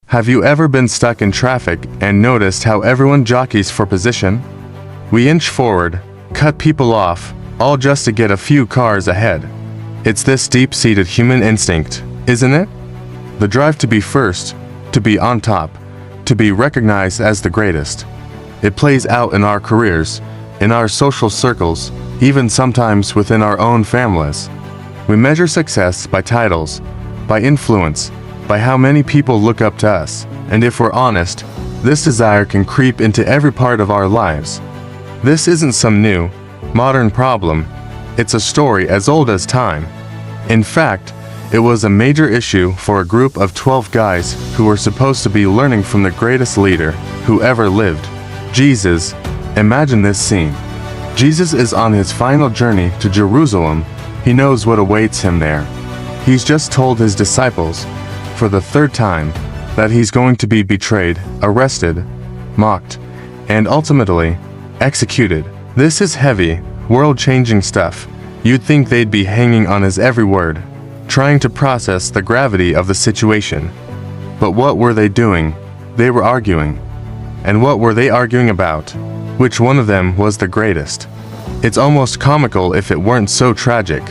Have you ever been stuck in traffic and noticed how everyone jockeys for position? We inch forward, cut people off, all just to get a few cars ahead. It's this deep-seated human instinct, isn't it? The drive to be first, to be on top, to be recognized as the greatest. It plays out in our careers, in our social circles, even sometimes within our own families. We measure success by titles, by influence, by how many people look up to us, and if we're honest, this desire can creep into every part of our lives. This isn't some new, modern problem. It's a story as old as time. In fact, it was a major issue for a group of 12 guys who were supposed to be learning from the greatest leader who ever lived, Jesus. Imagine this scene. Jesus is on his final journey to Jerusalem. He knows what awaits him there. He's just told his disciples, for the third time, that he's going to be betrayed, arrested, mocked, and ultimately, executed. This is heavy, world-changing stuff. You'd think they'd be hanging on his every word, trying to process the gravity of the situation. But what were they doing? They were arguing. And what were they arguing about? Which one of them was the greatest? It's almost comical if it weren't so tragic.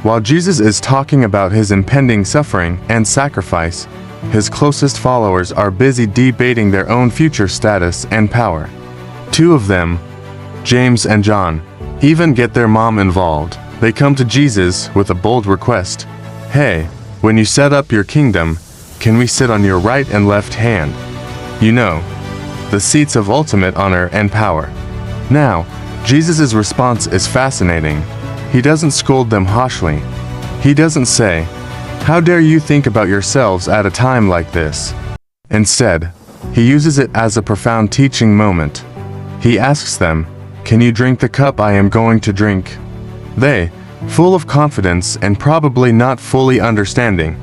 While Jesus is talking about his impending suffering and sacrifice, his closest followers are busy debating their own future status and power. Two of them, James and John, even get their mom involved. They come to Jesus with a bold request. Hey, when you set up your kingdom, can we sit on your right and left hand? You know, the seats of ultimate honor and power. Now, Jesus' response is fascinating. He doesn't scold them harshly. He doesn't say, "How dare you think about yourselves at a time like this?" Instead, he uses it as a profound teaching moment. He asks them, "Can you drink the cup I am going to drink?" They, full of confidence and probably not fully understanding,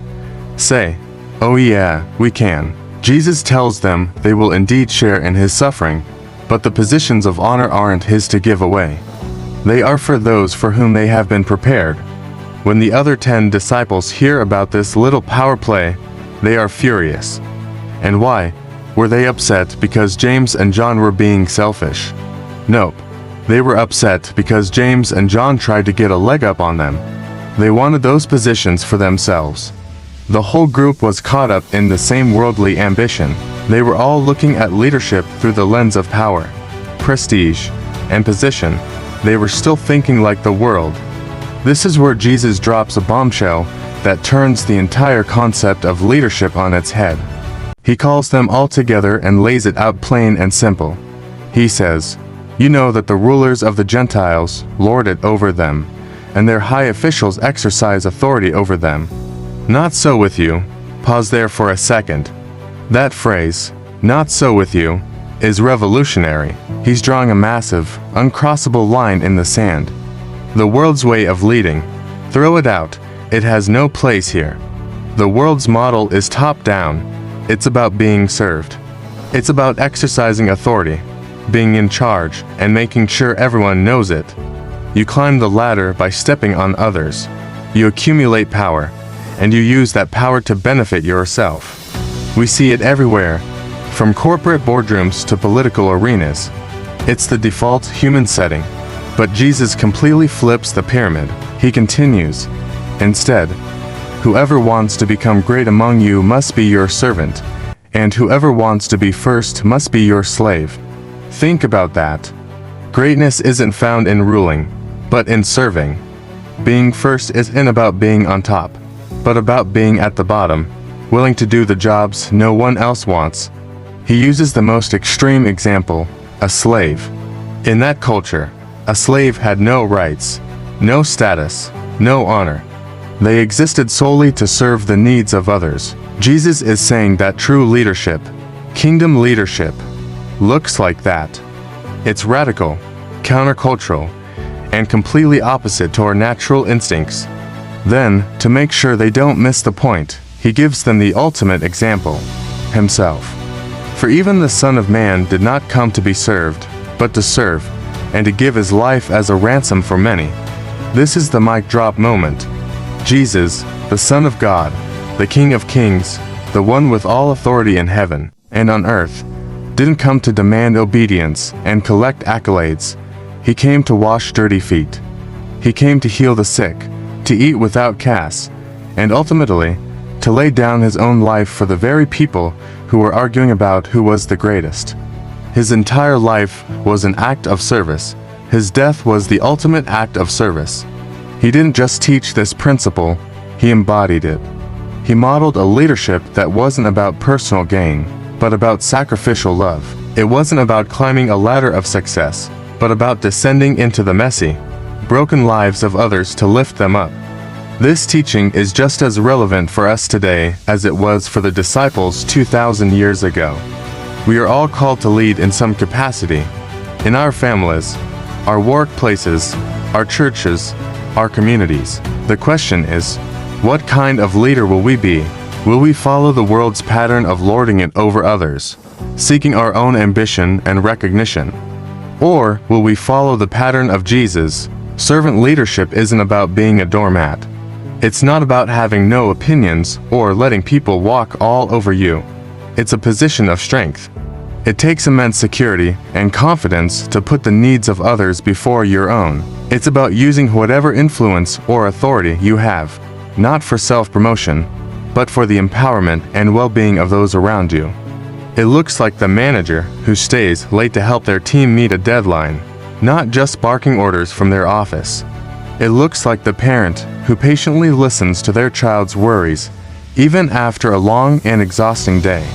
say, "Oh yeah, we can." Jesus tells them they will indeed share in his suffering, but the positions of honor aren't his to give away. They are for those for whom they have been prepared. When the other 10 disciples hear about this little power play, they are furious. And why? Were they upset because James and John were being selfish? Nope. They were upset because James and John tried to get a leg up on them. They wanted those positions for themselves. The whole group was caught up in the same worldly ambition. They were all looking at leadership through the lens of power, prestige, and position. They were still thinking like the world. This is where Jesus drops a bombshell that turns the entire concept of leadership on its head. He calls them all together and lays it out plain and simple. He says, "You know that the rulers of the Gentiles lord it over them, and their high officials exercise authority over them. Not so with you." Pause there for a second. That phrase, "not so with you," is revolutionary. He's drawing a massive, uncrossable line in the sand. The world's way of leading, throw it out, it has no place here. The world's model is top-down. It's about being served. It's about exercising authority, being in charge, and making sure everyone knows it. You climb the ladder by stepping on others. You accumulate power, and you use that power to benefit yourself. We see it everywhere, from corporate boardrooms to political arenas. It's the default human setting. But Jesus completely flips the pyramid. He continues, "Instead, whoever wants to become great among you must be your servant, and whoever wants to be first must be your slave." Think about that. Greatness isn't found in ruling, but in serving. Being first isn't about being on top, but about being at the bottom, willing to do the jobs no one else wants. He uses the most extreme example, a slave. In that culture, a slave had no rights, no status, no honor. They existed solely to serve the needs of others. Jesus is saying that true leadership, kingdom leadership, looks like that. It's radical, countercultural, and completely opposite to our natural instincts. Then, to make sure they don't miss the point, he gives them the ultimate example, himself. For even the Son of Man did not come to be served, but to serve, and to give his life as a ransom for many. This is the mic drop moment. Jesus, the Son of God, the King of Kings, the one with all authority in heaven and on earth, didn't come to demand obedience and collect accolades. He came to wash dirty feet. He came to heal the sick, to eat with outcasts, and ultimately, to lay down his own life for the very people who were arguing about who was the greatest. His entire life was an act of service. His death was the ultimate act of service. He didn't just teach this principle, he embodied it. He modeled a leadership that wasn't about personal gain, but about sacrificial love. It wasn't about climbing a ladder of success, but about descending into the messy, broken lives of others to lift them up. This teaching is just as relevant for us today as it was for the disciples 2,000 years ago. We are all called to lead in some capacity, in our families, our workplaces, our churches, our communities. The question is, what kind of leader will we be? Will we follow the world's pattern of lording it over others, seeking our own ambition and recognition? Or will we follow the pattern of Jesus? Servant leadership isn't about being a doormat. It's not about having no opinions or letting people walk all over you. It's a position of strength. It takes immense security and confidence to put the needs of others before your own. It's about using whatever influence or authority you have, not for self-promotion, but for the empowerment and well-being of those around you. It looks like the manager who stays late to help their team meet a deadline, not just barking orders from their office. It looks like the parent who patiently listens to their child's worries, even after a long and exhausting day.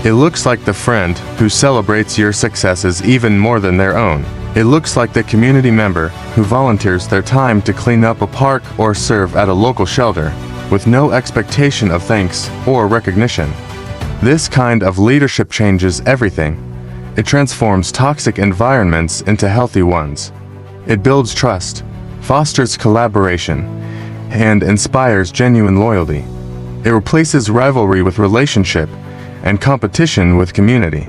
It looks like the friend who celebrates your successes even more than their own. It looks like the community member who volunteers their time to clean up a park or serve at a local shelter, with no expectation of thanks or recognition. This kind of leadership changes everything. It transforms toxic environments into healthy ones. It builds trust, fosters collaboration, and inspires genuine loyalty. It replaces rivalry with relationship and competition with community.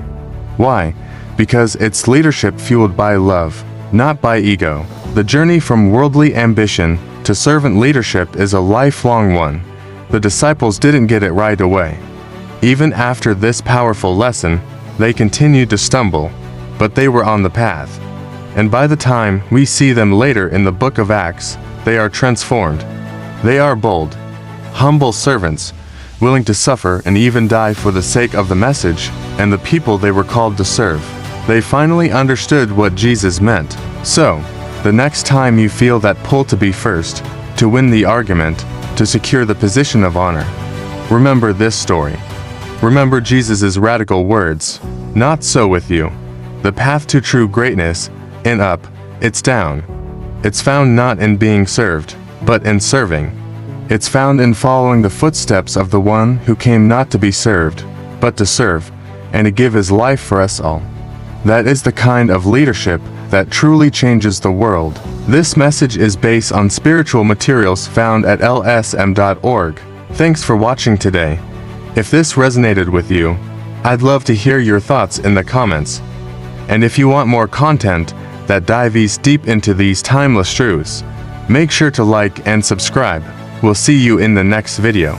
Why? Because it's leadership fueled by love, not by ego. The journey from worldly ambition to servant leadership is a lifelong one. The disciples didn't get it right away. Even after this powerful lesson, they continued to stumble, but they were on the path. And by the time we see them later in the book of Acts, they are transformed. They are bold, humble servants, willing to suffer and even die for the sake of the message and the people they were called to serve. They finally understood what Jesus meant. So, the next time you feel that pull to be first, to win the argument, to secure the position of honor, remember this story. Remember Jesus' radical words, "Not so with you. The path to true greatness, in up, it's down. It's found not in being served, but in serving. It's found in following the footsteps of the one who came not to be served, but to serve, and to give his life for us all." That is the kind of leadership that truly changes the world. This message is based on spiritual materials found at lsm.org. Thanks for watching today. If this resonated with you, I'd love to hear your thoughts in the comments. And if you want more content that dives deep into these timeless truths, make sure to like and subscribe. We'll see you in the next video.